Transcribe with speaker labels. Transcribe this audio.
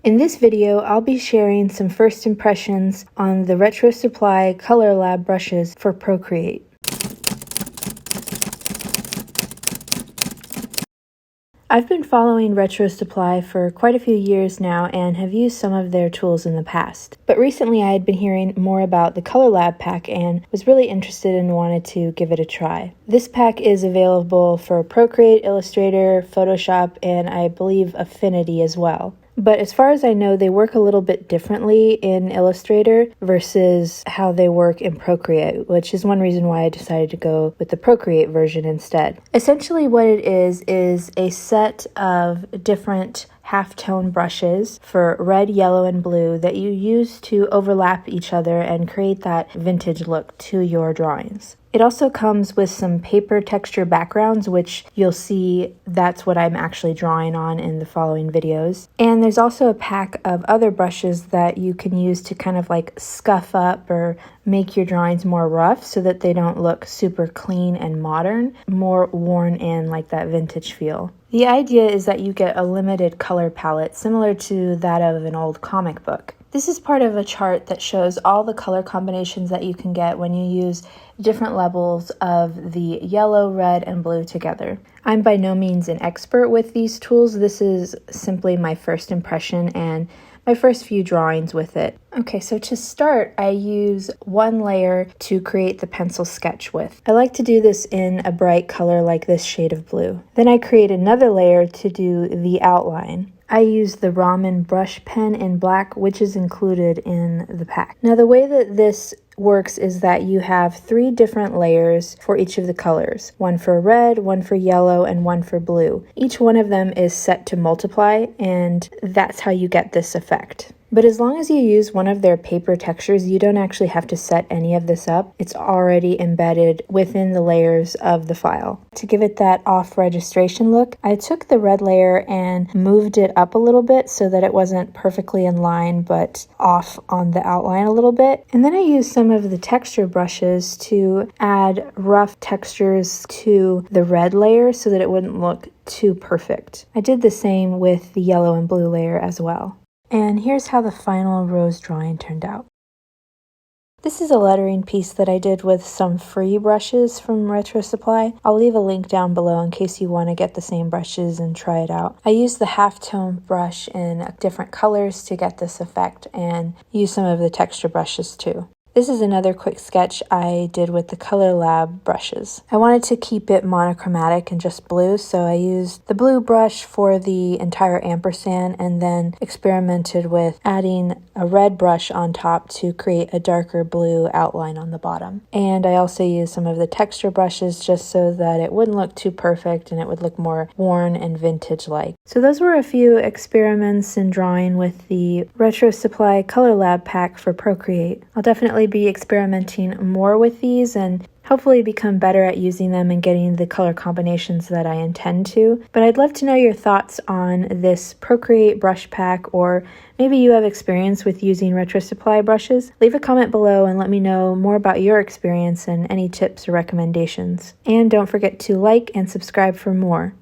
Speaker 1: In this video, I'll be sharing some first impressions on the RetroSupply ColorLab brushes for Procreate. I've been following RetroSupply for quite a few years now and have used some of their tools in the past. But recently I had been hearing more about the ColorLab pack and was really interested and wanted to give it a try. This pack is available for Procreate, Illustrator, Photoshop, and I believe Affinity as well. But as far as I know, they work a little bit differently in Illustrator versus how they work in Procreate, which is one reason why I decided to go with the Procreate version instead. Essentially what it is a set of different halftone brushes for red, yellow, and blue that you use to overlap each other and create that vintage look to your drawings. It also comes with some paper texture backgrounds, which you'll see that's what I'm actually drawing on in the following videos. And there's also a pack of other brushes that you can use to kind of like scuff up or make your drawings more rough so that they don't look super clean and modern, more worn in like that vintage feel. The idea is that you get a limited color palette similar to that of an old comic book. This is part of a chart that shows all the color combinations that you can get when you use different levels of the yellow, red, and blue together. I'm by no means an expert with these tools. This is simply my first impression and my first few drawings with it. Okay, so to start, I use one layer to create the pencil sketch with. I like to do this in a bright color like this shade of blue. Then I create another layer to do the outline. I use the Ramen brush pen in black, which is included in the pack. Now the way that this works is that you have 3 different layers for each of the colors. One for red, one for yellow, and one for blue. Each one of them is set to multiply, and that's how you get this effect. But as long as you use one of their paper textures, you don't actually have to set any of this up. It's already embedded within the layers of the file. To give it that off registration look, I took the red layer and moved it up a little bit so that it wasn't perfectly in line but off on the outline a little bit. And then I used some of the texture brushes to add rough textures to the red layer so that it wouldn't look too perfect. I did the same with the yellow and blue layer as well. And here's how the final rose drawing turned out. This is a lettering piece that I did with some free brushes from RetroSupply. I'll leave a link down below in case you want to get the same brushes and try it out. I used the halftone brush in different colors to get this effect and use some of the texture brushes too. This is another quick sketch I did with the ColorLab brushes. I wanted to keep it monochromatic and just blue, so I used the blue brush for the entire ampersand and then experimented with adding a red brush on top to create a darker blue outline on the bottom. And I also used some of the texture brushes just so that it wouldn't look too perfect and it would look more worn and vintage-like. So those were a few experiments in drawing with the RetroSupply ColorLab pack for Procreate. I'll definitely be experimenting more with these and hopefully become better at using them and getting the color combinations that I intend to. But I'd love to know your thoughts on this Procreate brush pack, or maybe you have experience with using RetroSupply brushes. Leave a comment below and let me know more about your experience and any tips or recommendations. And don't forget to like and subscribe for more.